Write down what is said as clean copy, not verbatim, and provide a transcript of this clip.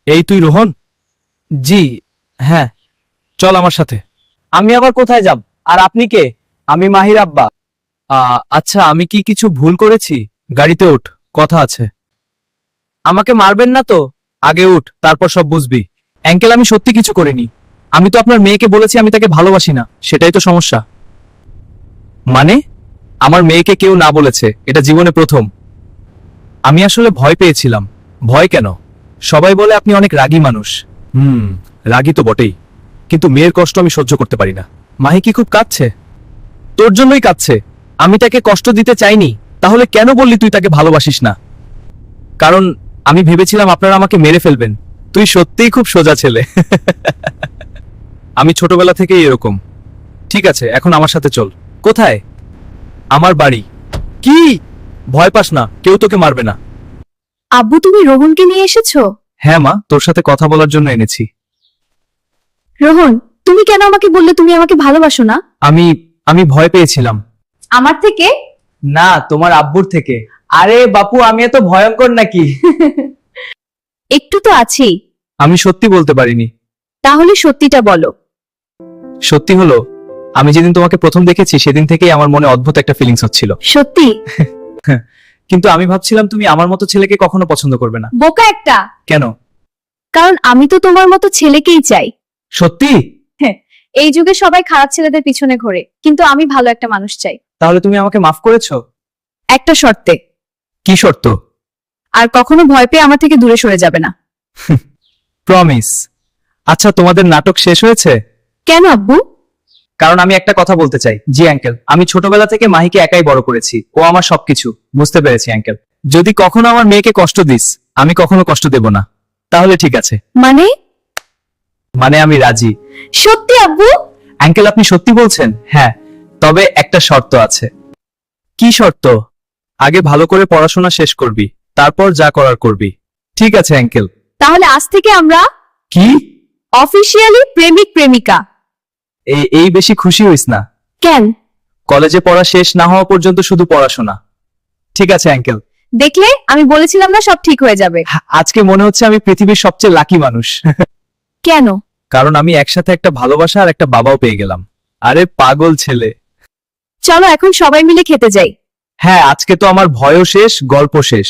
এই তুই রোহন? জি হ্যাঁ, চল আমার সাথে। আমি আবার কোথায় যাব? আর আপনি কে? আমি মাহির আব্বা। আচ্ছা, আমি কি কিছু ভুল করেছি? গাড়িতে উঠ, কথা আছে। আমাকে মারবেন না তো? আগে উঠ, তারপর সব বুঝবি। অ্যাঙ্কেল, আমি সত্যি কিছু করিনি। আমি তো আপনার মেয়েকে বলেছি আমি তাকে ভালোবাসি না, সেটাই তো সমস্যা। মানে? আমার মেয়েকে কেউ না বলেছে, এটা জীবনে প্রথম। আমি আসলে ভয় পেয়েছিলাম। ভয় কেন? সবাই বলে আপনি অনেক রাগী মানুষ। রাগী তো বটেই, কিন্তু মেয়ের কষ্ট আমি সহ্য করতে পারি না। মাহি কি খুব কাঁদছে? তোর জন্যই কাঁদছে। আমি তাকে কষ্ট দিতে চাইনি। তাহলে কেন বললি তুই তাকে ভালোবাসিস না? কারণ আমি ভেবেছিলাম আপনারা আমাকে মেরে ফেলবেন। তুই সত্যিই খুব সোজা ছেলে। আমি ছোটবেলা থেকেই এরকম। ঠিক আছে, এখন আমার সাথে চল। কোথায়? আমার বাড়ি। কি? ভয় পাস না, কেউ তোকে মারবে না। আব্বু, তুমি রোহনকে নিয়ে এসেছো? হ্যাঁ মা, তোর সাথে কথা বলার জন্য এনেছি। রোহন, তুমি কেন আমাকে বললে তুমি আমাকে ভালোবাসো না? আমি আমি ভয় পেয়েছিলাম। আমার থেকে? না, তোমার আব্বুর থেকে। আরে বাপু, আমি এত ভয়ঙ্কর নাকি? একটু তো আছেই। আমি সত্যি বলতে পারিনি। তাহলে সত্যিটা বলো। সত্যি হলো, আমি যেদিন তোমাকে প্রথম দেখেছি সেদিন থেকেই আমার মনে অদ্ভুত একটা ফিলিংস হচ্ছিল। সত্যি? কিন্তু আমি ভাবছিলাম তুমি আমার মতো ছেলেকে কখনো পছন্দ করবে না। বোকা একটা। কেন? কারণ আমি তো তোমার মতো ছেলেকেই চাই। সত্যি? এই যুগে সবাই খারাপ ছেলেদের পিছনে ঘোরে, কিন্তু আমি ভালো একটা মানুষ চাই। তাহলে তুমি আমাকে মাফ করেছো? একটা শর্তে। কি শর্ত? আর কখনো ভয় পেয়ে আমার থেকে দূরে সরে যাবে না। প্রমিস। আচ্ছা, তোমাদের নাটক শেষ হয়েছে? কেন আব্বু? কারণ আমি একটা কথা বলতে চাই। জি আঙ্কেল, আমি ছোটবেলা থেকে মাহিকে একাই বড় করেছি। ও আমার সবকিছু। বুঝতে পেরেছি আঙ্কেল। যদি কখনো আমার মেয়েকে কষ্ট দিস, আমি কখনো কষ্ট দেব না। তাহলে ঠিক আছে। মানে? মানে আমি রাজি। সত্যি আব্বু? আঙ্কেল, আপনি সত্যি বলছেন? হ্যাঁ, তবে একটা শর্ত আছে। কি শর্ত? আগে ভালো করে পড়াশোনা শেষ করবি, তারপর যা করার করবি। ঠিক আছে আঙ্কেল। তাহলে আজ থেকে আমরা কি? অফিসিয়ালি প্রেমিক প্রেমিকা। এই বেশি খুশি হইস না। কেন? কলেজে পড়া শেষ না হওয়া পর্যন্ত শুধু পড়াশোনা। ঠিক আছে আঙ্কেল। দেখলে, আমি বলেছিলাম না সব ঠিক হয়ে যাবে। আজকে মনে হচ্ছে আমি পৃথিবীর সবচেয়ে লাকি মানুষ। কেন? কারণ আমি একসাথে একটা ভালোবাসা আর একটা বাবাও পেয়ে গেলাম। আরে পাগল ছেলে। চলো এখন সবাই মিলে খেতে যাই। হ্যাঁ, আজকে তো আমার ভয়ও শেষ, গল্প শেষ।